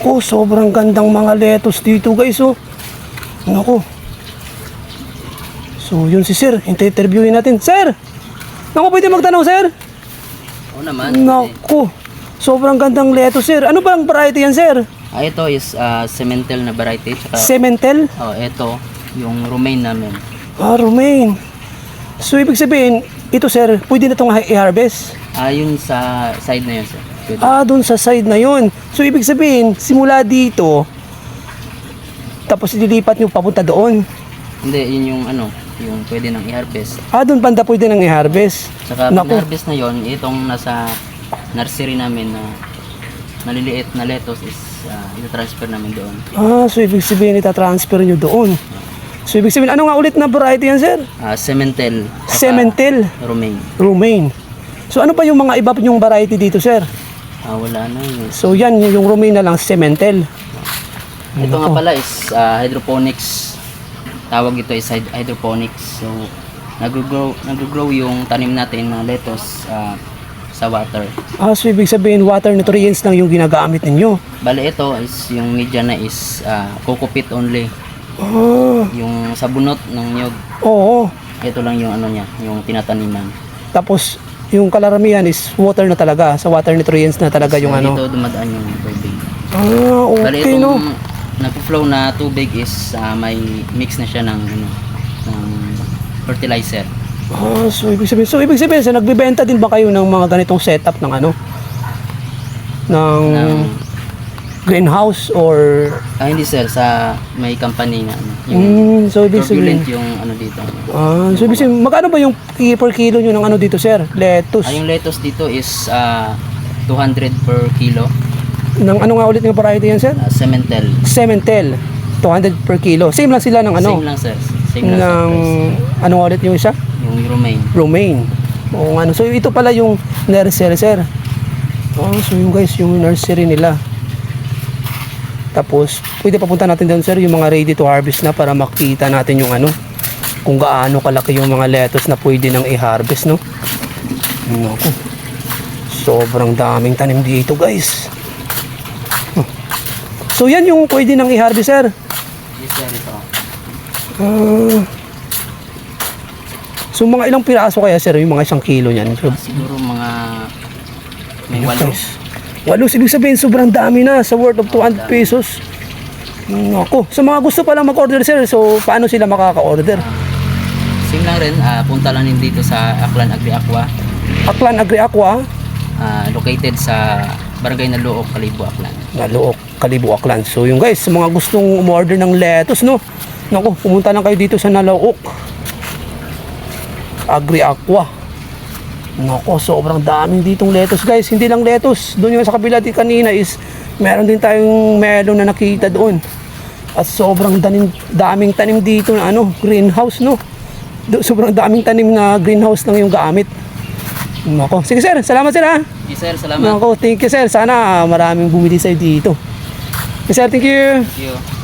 Oh, sobrang gandang mga lettuce dito guys, oh. Naku. So, yun si sir. Interviewin natin. Sir! Naku, pwede magtanong, sir? Oo naman. Naku. Sobrang gandang lettuce, sir. Ano bang variety yan, sir? Ito is cemental na variety. Tsaka, Cemental? ito, yung romaine namin. Ah, romaine. So, ibig sabihin, ito, sir, pwede na itong i-harvest? Yun sa side na yun, sir. Pwede. Dun sa side na yun. So, ibig sabihin, simula dito, tapos ililipat nyo papunta doon. Hindi, yun yung yung pwede nang i-harvest. Dun banda pwede nang i-harvest. Saka pag Naku. na-harvest na yun, itong nasa nursery namin na maliliit na lettuce is i-transfer namin doon. So ibig sabihin ita-transfer nyo doon. So ibig sabihin, ano nga ulit na variety yan, sir? Cemental. Saka Cemental. romaine. Romaine. So ano pa yung mga iba yung variety dito, sir? Wala na yun. So yan, yung romaine na lang, cemental. Ito nga pala is hydroponics. Tawag ito is hydroponics. So nag-grow yung tanim natin na lettuce sa water. So ibig sabihin, water nutrients lang yung ginagamit ninyo. Bale ito is yung media na is coco peat only. Yung sa bunot ng niyog. Oo. Ito lang yung niya, yung tinataniman. Tapos yung kalaramihan is water na talaga. Sa water nutrients na talaga yung ano. Dito dumadaan yung tubig. Bale Okay, itong no? nagpo-flow na tubig is may mix na siya ng ng fertilizer. So ibig sabihin, sa nagbebenta din ba kayo ng mga ganitong setup ng ng greenhouse or Hindi sir, sa may company na yung so ibig sabihin, turbulent yung dito. so ibig sabihin, magkano ba yung per kilo nyo ng dito, sir? Lettuce. Yung lettuce dito is 200 per kilo. Ng ano nga ulit yung variety yan, sir? Cemental. Cemental. 200 per kilo. Same lang sila ng Same lang sir. Same lang sa ng price. ano nga ulit yung isa? Yung romaine. Romaine. Oo nga. So ito pala yung nursery, sir. So yung guys, yung nursery nila. Tapos, pwede papunta natin doon, sir, yung mga ready to harvest na para makita natin yung kung gaano kalaki yung mga lettuce na pwede nang i-harvest, no? Naku. Sobrang daming tanim dito, guys. So yan yung pwede nang i-harvest, sir. Yes sir, ito. So mga ilang piraso kaya, sir, yung mga 1 kilo niyan? So, Siguro mga may walo, ibig sabihin sobrang dami na sa worth of 200 pesos. Naku, sa mga gusto pa lang mag-order, sir, so paano sila makaka-order? Same lang rin, punta lang din dito sa Aklan Agri Aqua. Aklan Agri Aqua, Located sa Barangay Naluok, Kalibo, Aklan. Naluok, Kalibo, Aklan. So yung guys, sa mga gustong umorder ng lettuce, no? Naku, pumunta lang kayo dito sa Naluok Agri Aqua. Naku, sobrang daming ditong lettuce, guys. Hindi lang lettuce. Doon yung sa kabila din kanina is meron din tayong melon na nakita doon. At sobrang daming tanim dito na greenhouse, no? Sobrang daming tanim na greenhouse lang yung gamit. Naku, sige sir, salamat sir, ha. Okay sir, salamat. Naku, thank you sir. Sana maraming bumili sa'yo dito. Okay, sir, thank you. Thank you.